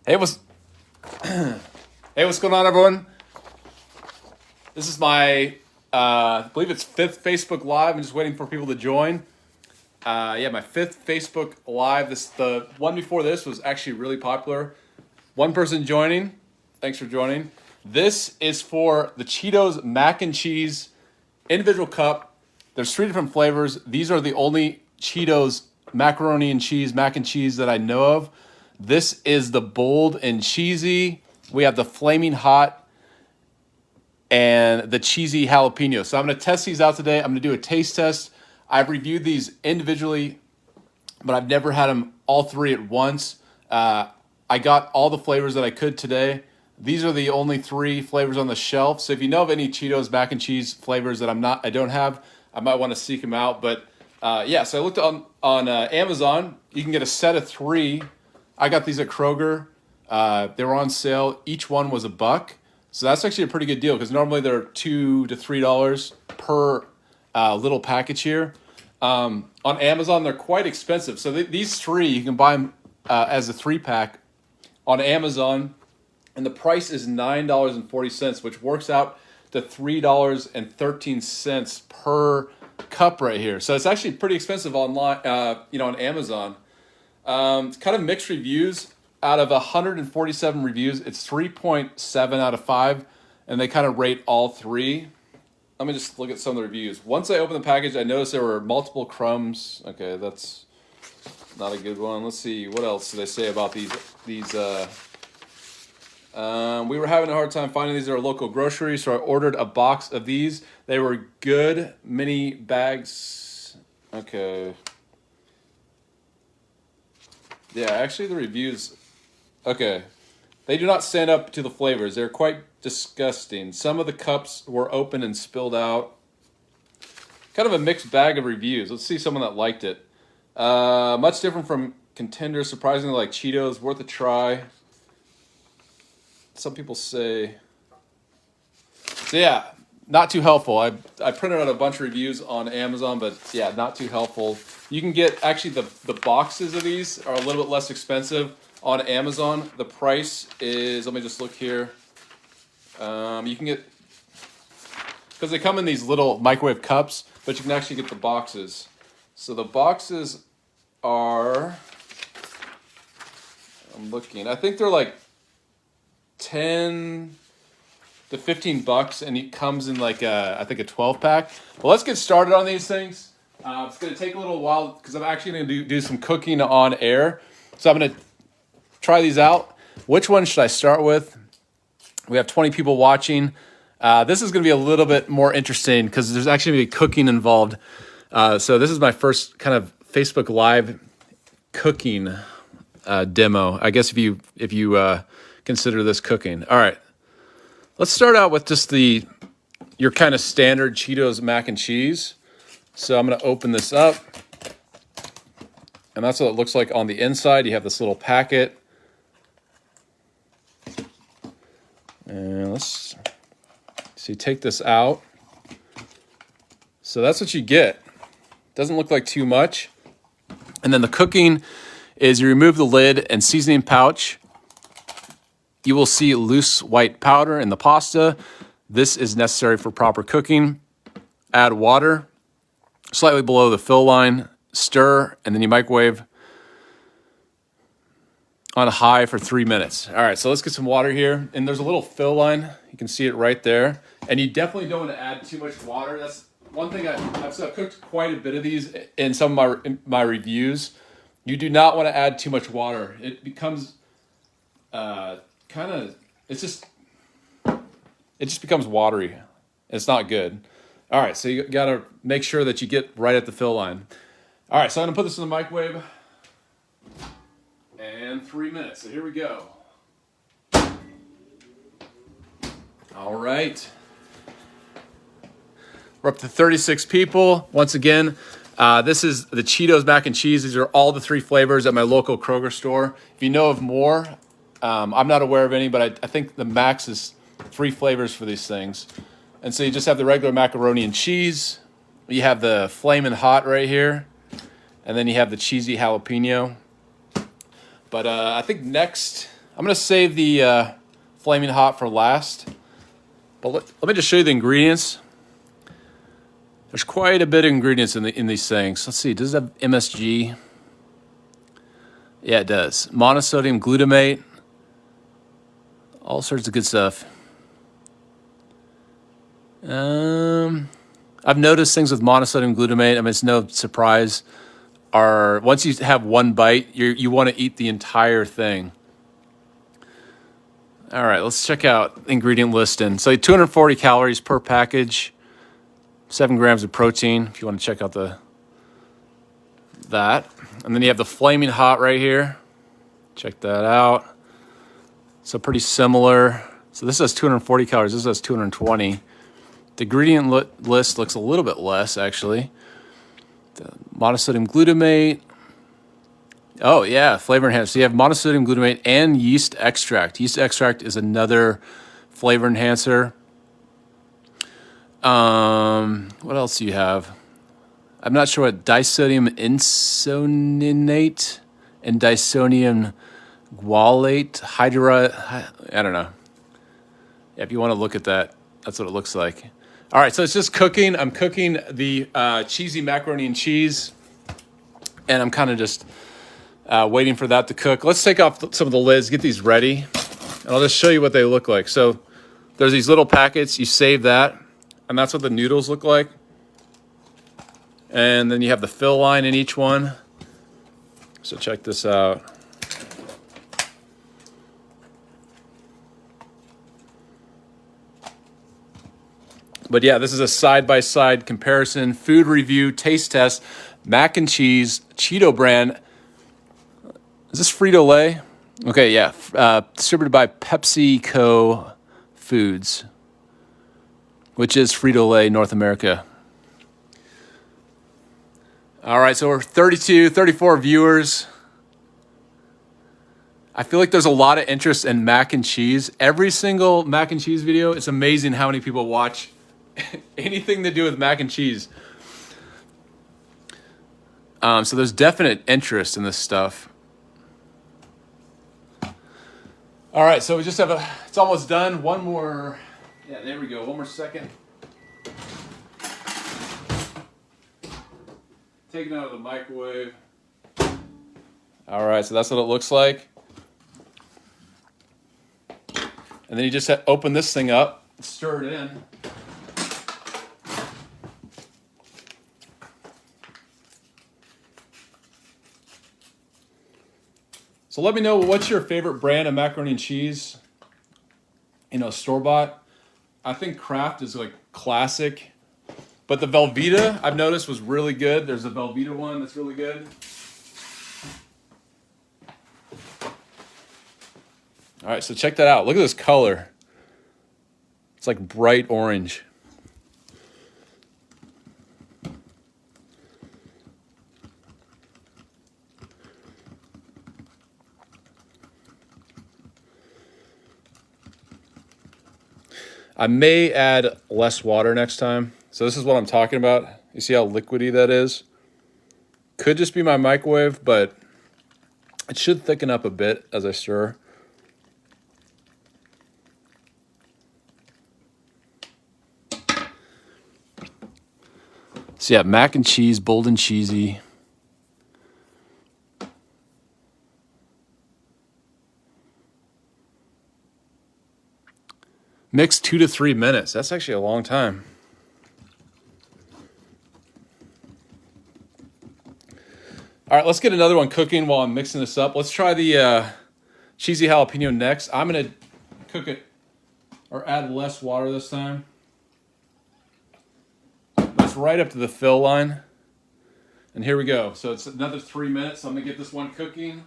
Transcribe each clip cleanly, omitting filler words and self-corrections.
Hey, what's going on, everyone? This is my, I believe it's 5th Facebook Live. I'm just waiting for people to join. My 5th Facebook Live. The one before this was actually really popular. One person joining. Thanks for joining. This is for the Cheetos Mac and Cheese individual cup. There's 3 different flavors. These are the only Cheetos macaroni and cheese, mac and cheese that I know of. This is the bold and cheesy. We have the flaming hot and the cheesy jalapeno. So I'm going to test these out today. I'm going to do a taste test. I've reviewed these individually, but I've never had them all 3 at once. I got all the flavors that I could today. These are the only 3 flavors on the shelf. So if you know of any Cheetos mac and cheese flavors that I don't have, I might want to seek them out. But so I looked on Amazon. You can get a set of 3. I got these at Kroger. They were on sale. Each one was $1. So that's actually a pretty good deal because normally they're $2 to $3 per little package here. On Amazon, they're quite expensive. So these 3, you can buy them as a 3-pack on Amazon. And the price is $9.40, which works out to $3.13 per cup right here. So it's actually pretty expensive online, on Amazon. It's kind of mixed reviews. Out of 147 reviews, it's 3.7 out of 5, and they kind of rate all 3. Let me just look at some of the reviews. Once I opened the package, I noticed there were multiple crumbs. Okay, that's not a good one. Let's see, what else do they say about these? We were having a hard time finding these at our local grocery, so I ordered a box of these. They were good mini bags. Okay. Yeah, actually the reviews, okay. They do not stand up to the flavors. They're quite disgusting. Some of the cups were open and spilled out. Kind of a mixed bag of reviews. Let's see someone that liked it. Much different from contenders, surprisingly like Cheetos, worth a try. Some people say, so yeah, not too helpful. I printed out a bunch of reviews on Amazon, but yeah, not too helpful. You can get, actually the boxes of these are a little bit less expensive on Amazon. The price is, let me just look here. You can get, because they come in these little microwave cups, but you can actually get the boxes. So the boxes are, I'm looking, I think they're like 10 to $15, and it comes in like I think a 12-pack. Well, let's get started on these things. It's going to take a little while because I'm actually going to do some cooking on air. So I'm going to try these out. Which one should I start with? We have 20 people watching. This is going to be a little bit more interesting because there's actually going to be cooking involved. So this is my first kind of Facebook Live cooking demo. I guess if you consider this cooking. All right. Let's start out with just your kind of standard Cheetos mac and cheese. So I'm going to open this up. And that's what it looks like on the inside. You have this little packet. And let's see, take this out. So that's what you get. Doesn't look like too much. And then the cooking is you remove the lid and seasoning pouch. You will see loose white powder in the pasta. This is necessary for proper cooking. Add water slightly below the fill line, stir, and then you microwave on high for 3 minutes. All right, so let's get some water here. And there's a little fill line. You can see it right there. And you definitely don't want to add too much water. That's one thing I've cooked quite a bit of these in some of my reviews. You do not want to add too much water. It becomes it just becomes watery. It's not good. All right, so you got to make sure that you get right at the fill line. All right, so I'm going to put this in the microwave. And 3 minutes, so here we go. All right. We're up to 36 people. Once again, this is the Cheetos mac and cheese. These are all the 3 flavors at my local Kroger store. If you know of more, I'm not aware of any, but I think the max is 3 flavors for these things. And so you just have the regular macaroni and cheese. You have the flamin' hot right here. And then you have the cheesy jalapeno. But I think next I'm going to save the Flaming Hot for last. But let me just show you the ingredients. There's quite a bit of ingredients in these things. Let's see. Does it have MSG? Yeah, it does. Monosodium glutamate. All sorts of good stuff. I've noticed things with monosodium glutamate. I mean, it's no surprise. Once you have one bite, you want to eat the entire thing. All right, let's check out the ingredient listing. So 240 calories per package, 7 grams of protein. If you want to check out that, and then you have the Flaming Hot right here. Check that out. So pretty similar. So this has 240 calories. This has 220. The ingredient list looks a little bit less, actually. The monosodium glutamate. Oh, yeah, flavor enhancer. So you have monosodium glutamate and yeast extract. Yeast extract is another flavor enhancer. What else do you have? I'm not sure what disodium isonianate and disodium gualate I don't know. Yeah, if you want to look at that, that's what it looks like. All right, so it's just cooking. I'm cooking the cheesy macaroni and cheese, and I'm kind of just waiting for that to cook. Let's take off some of the lids, get these ready, and I'll just show you what they look like. So there's these little packets. You save that, and that's what the noodles look like. And then you have the fill line in each one. So check this out. But yeah, this is a side-by-side comparison, food review, taste test, mac and cheese, Cheeto brand. Is this Frito-Lay? Okay, yeah. Distributed by PepsiCo Foods, which is Frito-Lay North America. All right, so we're 34 viewers. I feel like there's a lot of interest in mac and cheese. Every single mac and cheese video, it's amazing how many people watch anything to do with mac and cheese. So there's definite interest in this stuff. All right, so we just have it's almost done. One more, yeah, there we go. One more second. Taking it out of the microwave. All right, so that's what it looks like. And then you just open this thing up, stir it in. So let me know, what's your favorite brand of macaroni and cheese? Store-bought. I think Kraft is like classic. But the Velveeta, I've noticed, was really good. There's a Velveeta one that's really good. All right, so check that out. Look at this color. It's like bright orange. I may add less water next time. So this is what I'm talking about. You see how liquidy that is? Could just be my microwave, but it should thicken up a bit as I stir. So yeah, mac and cheese, bold and cheesy. Mix 2 to 3 minutes. That's actually a long time. All right, let's get another one cooking while I'm mixing this up. Let's try the cheesy jalapeno next. I'm going to cook it or add less water this time. It's right up to the fill line. And here we go. So it's another 3 minutes. So I'm going to get this one cooking.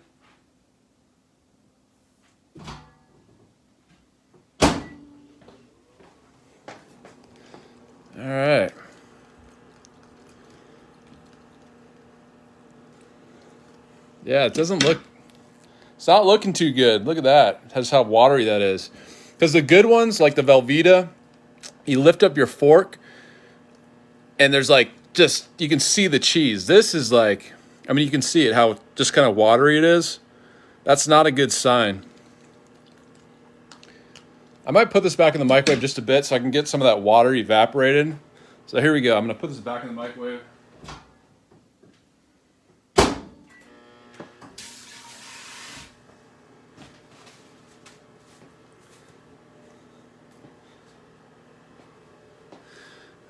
All right. Yeah, it doesn't look, it's not looking too good. Look at that. That's how watery that is. Because the good ones, like the Velveeta, you lift up your fork and there's like just, you can see the cheese. This is like, I mean, you can see it, how just kind of watery it is. That's not a good sign. I might put this back in the microwave just a bit so I can get some of that water evaporated. So here we go. I'm going to put this back in the microwave.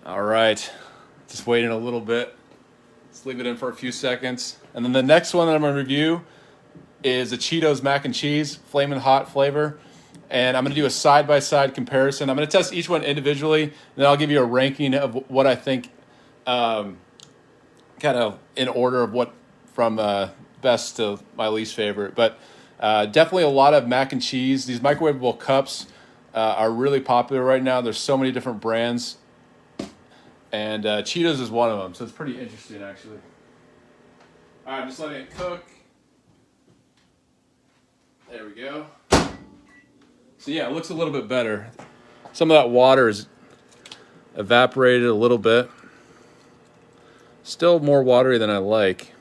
All right, just waiting a little bit. Let's leave it in for a few seconds. And then the next one that I'm going to review is the Cheetos Mac and Cheese, flaming hot flavor. And I'm going to do a side-by-side comparison. I'm going to test each one individually, and then I'll give you a ranking of what I think, kind of in order of what from best to my least favorite. But definitely a lot of mac and cheese. These microwavable cups are really popular right now. There's so many different brands. And Cheetos is one of them, so it's pretty interesting, actually. All right, I'm just letting it cook. There we go. So yeah, it looks a little bit better. Some of that water is evaporated a little bit. Still more watery than I like.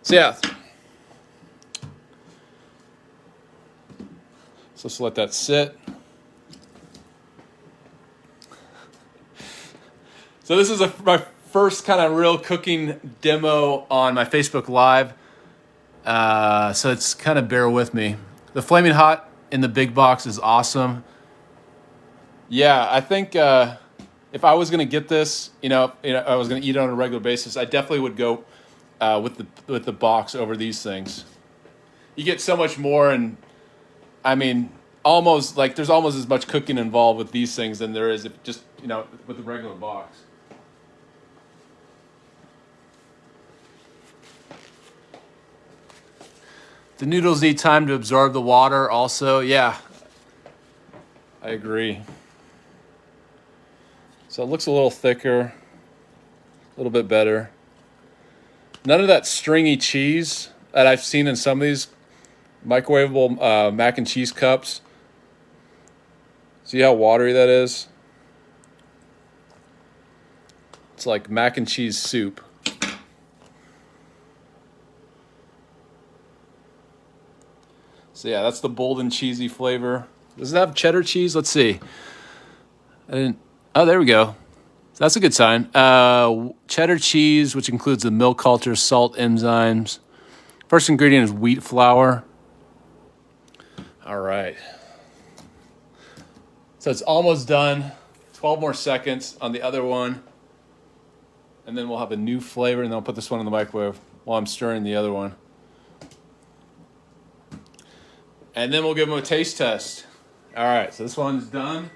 So yeah. So let's let that sit. So this is my first kind of real cooking demo on my Facebook Live. So it's kind of bear with me. The Flaming Hot in the big box is awesome. Yeah, I think if I was going to get this, I was going to eat it on a regular basis, I definitely would go with the box over these things. You get so much more, and I mean, there's almost as much cooking involved with these things than there is if just with the regular box. The noodles need time to absorb the water also. Yeah, I agree. So it looks a little thicker, a little bit better. None of that stringy cheese that I've seen in some of these microwavable mac and cheese cups. See how watery that is? It's like mac and cheese soup. So yeah, that's the bold and cheesy flavor. Does it have cheddar cheese? Let's see. Oh, there we go. That's a good sign. Cheddar cheese, which includes the milk culture, salt, enzymes. First ingredient is wheat flour. All right. So it's almost done. 12 more seconds on the other one. And then we'll have a new flavor, and then I'll put this one in the microwave while I'm stirring the other one. And then we'll give them a taste test. All right, so this one's done.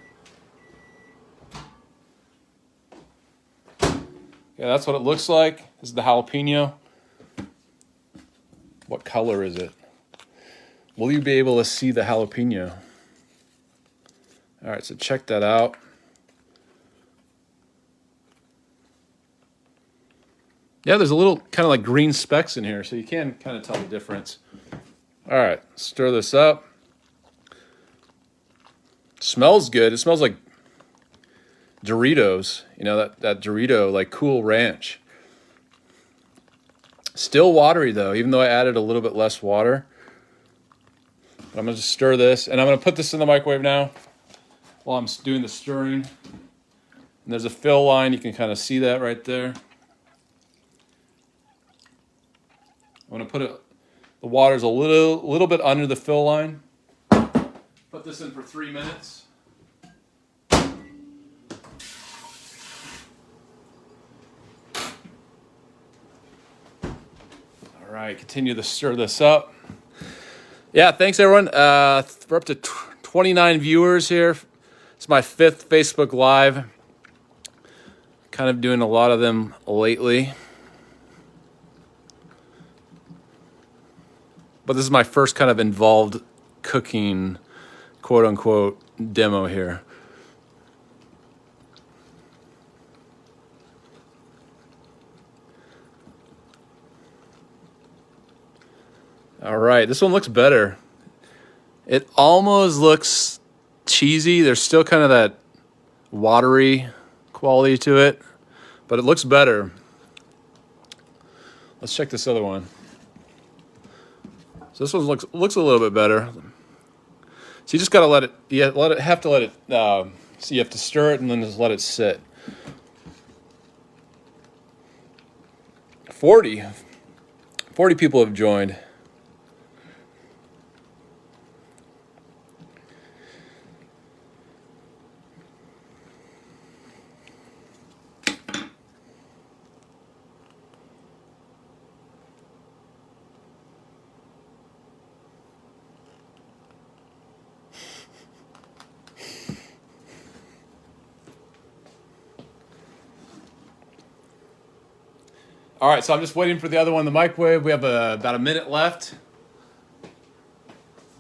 Yeah, that's what it looks like. This is the jalapeno. What color is it? Will you be able to see the jalapeno? All right, so check that out. Yeah, there's a little kind of like green specks in here, so you can kind of tell the difference. All right, stir this up. Smells good. It smells like Doritos, that Dorito, like Cool Ranch. Still watery, though, even though I added a little bit less water. But I'm going to just stir this, and I'm going to put this in the microwave now while I'm doing the stirring. And there's a fill line. You can kind of see that right there. I'm going to put it, the water's a little bit under the fill line. Put this in for 3 minutes. All right, continue to stir this up. Yeah, thanks everyone. We're up to 29 viewers here. It's my 5th Facebook Live. Kind of doing a lot of them lately. But this is my first kind of involved cooking, quote unquote, demo here. All right, this one looks better. It almost looks cheesy. There's still kind of that watery quality to it, but it looks better. Let's check this other one. So this one looks a little bit better. So you just gotta let it. Have to let it. So you have to stir it and then just let it sit. 40 people have joined. All right, so I'm just waiting for the other one in the microwave. We have about a minute left.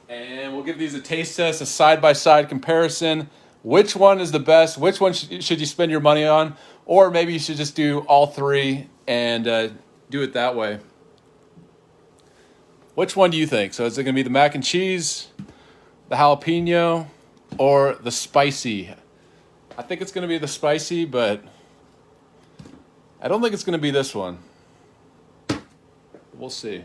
And we'll give these a taste test, a side-by-side comparison. Which one is the best? Which one should you spend your money on? Or maybe you should just do all three and do it that way. Which one do you think? So is it going to be the mac and cheese, the jalapeno, or the spicy? I think it's going to be the spicy, but I don't think it's going to be this one. We'll see.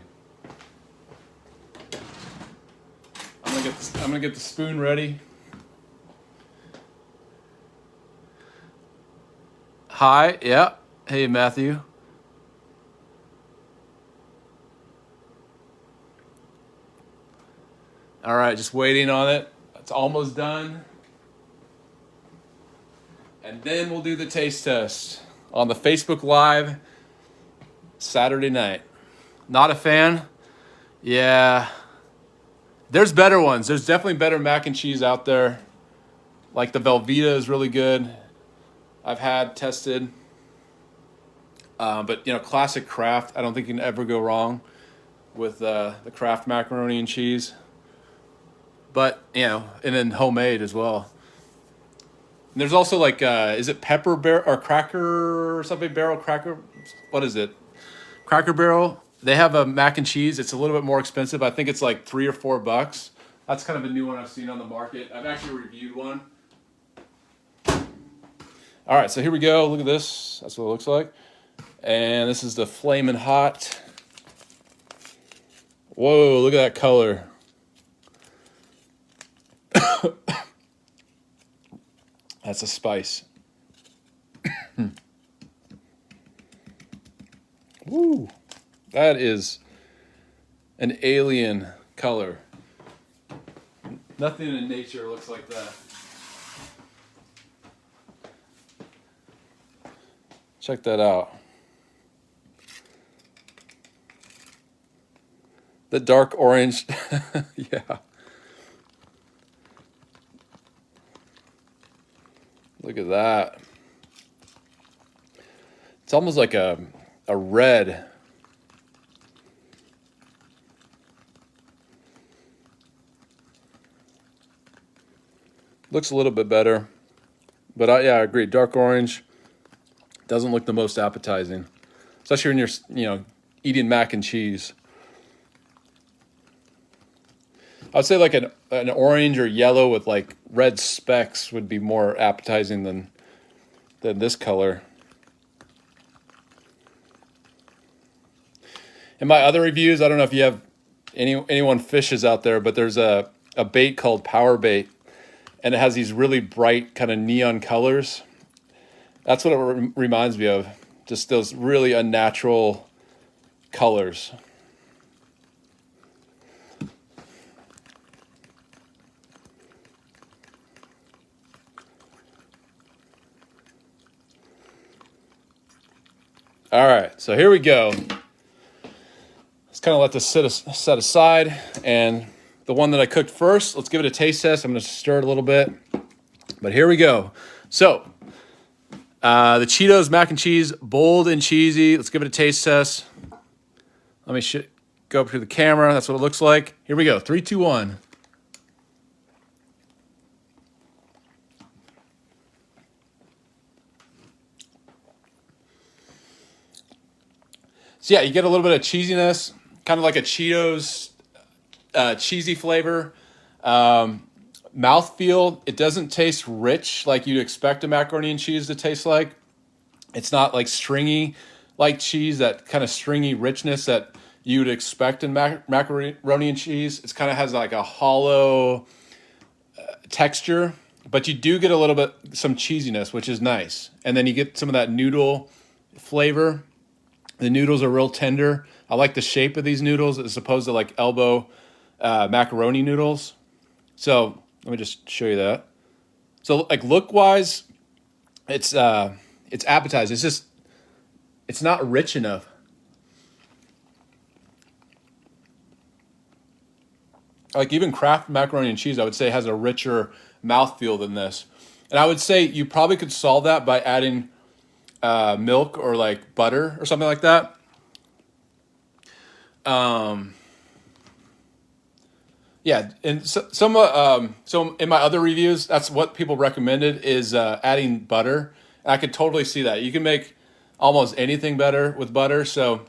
I'm gonna get the spoon ready. Hi, yeah. Hey, Matthew. All right, just waiting on it. It's almost done. And then we'll do the taste test on the Facebook Live Saturday night. Not a fan? Yeah. There's better ones. There's definitely better mac and cheese out there. Like the Velveeta is really good. I've had tested. But, classic Kraft. I don't think you can ever go wrong with the Kraft macaroni and cheese. But, and then homemade as well. And there's also like, is it Pepper Barrel or Cracker or something? Barrel Cracker? What is it? Cracker Barrel. They have a mac and cheese. It's a little bit more expensive. I think it's like $3 or $4. That's kind of a new one I've seen on the market. I've actually reviewed one. All right, so here we go. Look at this. That's what it looks like. And this is the Flamin' Hot. Whoa, look at that color. That's a spice. Woo. That is an alien color. Nothing in nature looks like that. Check that out. The dark orange. Yeah. Look at that. It's almost like a red. Looks a little bit better. But I agree. Dark orange doesn't look the most appetizing. Especially when you're, eating mac and cheese. I would say like an orange or yellow with like red specks would be more appetizing than this color. In my other reviews, I don't know if you have anyone fishes out there, but there's a bait called Power Bait, and it has these really bright kind of neon colors. That's what it reminds me of. Just those really unnatural colors. All right, so here we go. Let's kind of let this set aside. And the one that I cooked first, let's give it a taste test. I'm going to stir it a little bit. But here we go. So, the Cheetos Mac and Cheese, bold and cheesy. Let's give it a taste test. Let me go up to the camera. That's what it looks like. Here we go. 3, 2, 1. So yeah, you get a little bit of cheesiness, kind of like a Cheetos cheesy flavor. Mouthfeel, it doesn't taste rich like you'd expect a macaroni and cheese to taste like. It's not like stringy like cheese, that kind of stringy richness that you would expect in macaroni and cheese. It kind of has like a hollow, texture, but you do get a little bit some cheesiness, which is nice. And then you get some of that noodle flavor. The noodles are real tender. I like the shape of these noodles as opposed to like elbow macaroni noodles. So let me just show you that. So like look wise, it's appetizing. It's not rich enough. Like even Kraft macaroni and cheese, I would say has a richer mouthfeel than this. And I would say you probably could solve that by adding milk or like butter or something like that. Yeah, and so in my other reviews, that's what people recommended is adding butter. And I could totally see that. You can make almost anything better with butter. So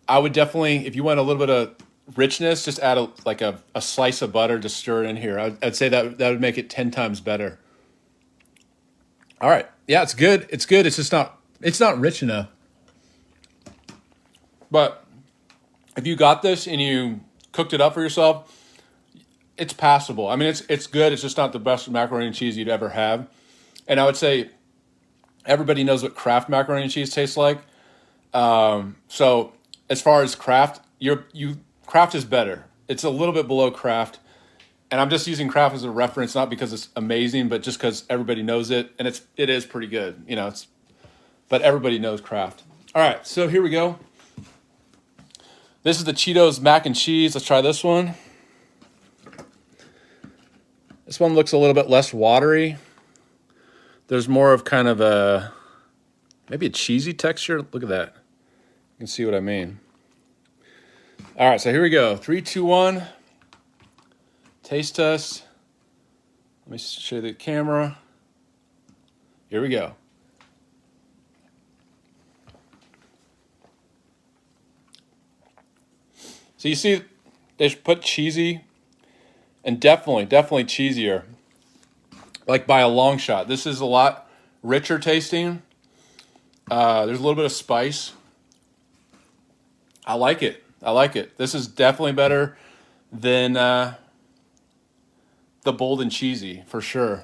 I would definitely, if you want a little bit of richness, just add a slice of butter to stir it in here. I'd say that would make it 10 times better. All right, yeah, it's good. It's good. It's not rich enough. But if you got this and you cooked it up for yourself, it's passable. I mean, it's good. It's just not the best macaroni and cheese you'd ever have. And I would say everybody knows what Kraft macaroni and cheese tastes like. So as far as Kraft, Kraft is better. It's a little bit below Kraft. And I'm just using Kraft as a reference, not because it's amazing, but just because everybody knows it. And it is pretty good. But everybody knows Kraft. All right, so here we go. This is the Cheetos Mac and Cheese. Let's try this one. This one looks a little bit less watery. There's more of kind of maybe a cheesy texture. Look at that. You can see what I mean. All right, so here we go. 3, 2, 1. Taste test. Let me show you the camera. Here we go. So you see, they put cheesy, and definitely cheesier, like by a long shot. This is a lot richer tasting. There's a little bit of spice. I like it. This is definitely better than the bold and cheesy, for sure.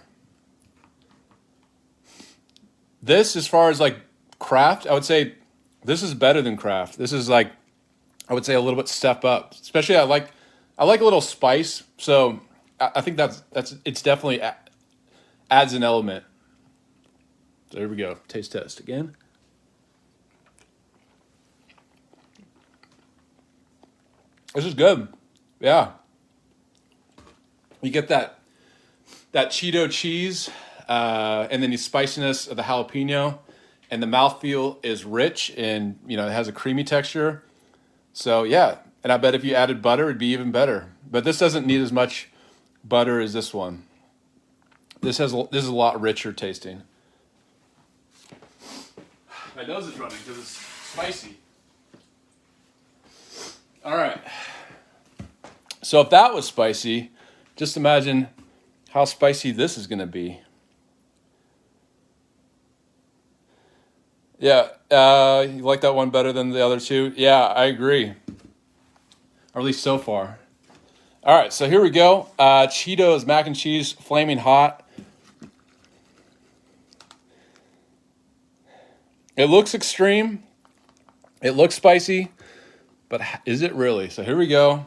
This, as far as like Kraft, I would say this is better than Kraft. This is like, I would say a little bit step up. Especially I like a little spice. So I think it's definitely adds an element. So there we go. Taste test again. This is good. Yeah. You get that Cheeto cheese, and then the spiciness of the jalapeno, and the mouthfeel is rich and it has a creamy texture. So yeah, and I bet if you added butter, it'd be even better. But this doesn't need as much butter as this one. This is a lot richer tasting. My nose is running because it's spicy. All right. So if that was spicy, just imagine how spicy this is going to be. Yeah, you like that one better than the other two? Yeah, I agree. Or at least so far. All right, so here we go. Cheetos Mac and Cheese, flaming hot. It looks extreme. It looks spicy. But is it really? So here we go.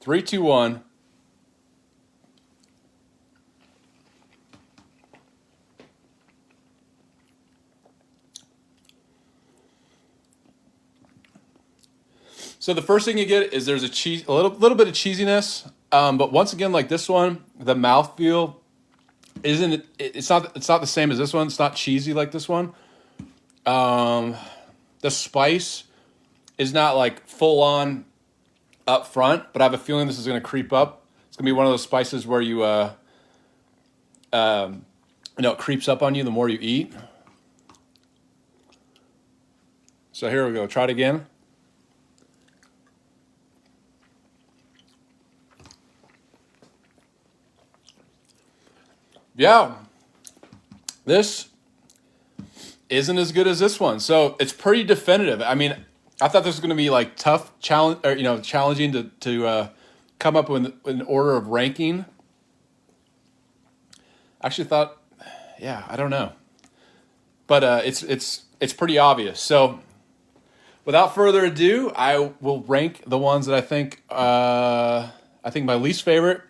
3, 2, 1. So the first thing you get is there's a little bit of cheesiness, but once again, like this one, the mouthfeel isn't. It's not the same as this one. It's not cheesy like this one. The spice is not like full on up front, but I have a feeling this is going to creep up. It's going to be one of those spices where you, it creeps up on you the more you eat. So here we go. Try it again. Yeah, this isn't as good as this one. So it's pretty definitive. I mean, I thought this was going to be like tough, challenging to come up with an order of ranking. I actually thought, yeah, I don't know, but it's pretty obvious. So without further ado, I will rank the ones that I think my least favorite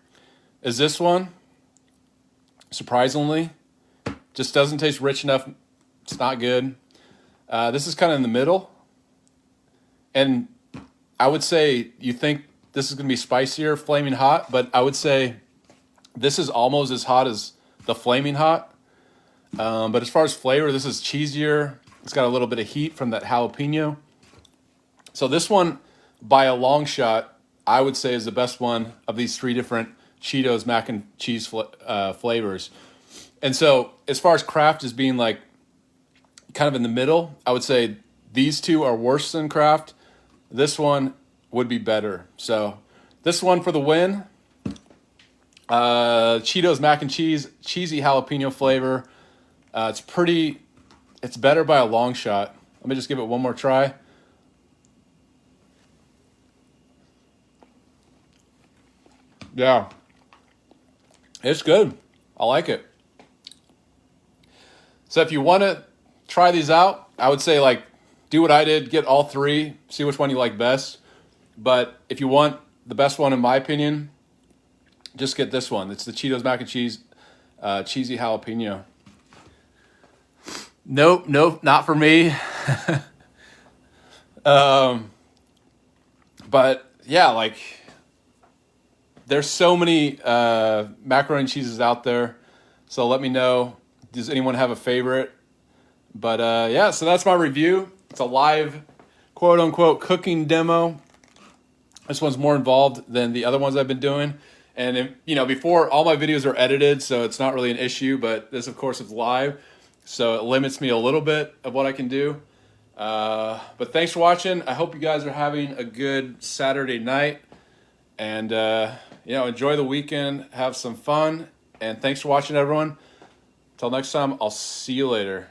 is this one. Surprisingly, just doesn't taste rich enough. It's not good. This is kind of in the middle, and I would say you think this is going to be spicier, flaming hot, but I would say this is almost as hot as the flaming hot. But as far as flavor, this is cheesier. It's got a little bit of heat from that jalapeno. So this one, by a long shot, I would say is the best one of these three different Cheetos mac and cheese flavors. And so as far as Kraft as being like kind of in the middle, I would say these two are worse than Kraft. This one would be better. So this one for the win. Cheetos mac and cheese, cheesy jalapeno flavor. It's better by a long shot. Let me just give it one more try. Yeah. It's good. I like it. So if you want to try these out, I would say like do what I did, get all three, see which one you like best. But if you want the best one, in my opinion, just get this one. It's the Cheetos mac and cheese, cheesy jalapeno. Nope, not for me. But yeah, like there's so many macaroni and cheeses out there. So let me know. Does anyone have a favorite? But yeah, so that's my review. It's a live, quote unquote, cooking demo. This one's more involved than the other ones I've been doing. And before, all my videos are edited, so it's not really an issue. But this, of course, is live, so it limits me a little bit of what I can do. But thanks for watching. I hope you guys are having a good Saturday night. And, enjoy the weekend. Have some fun. And thanks for watching, everyone. Until next time, I'll see you later.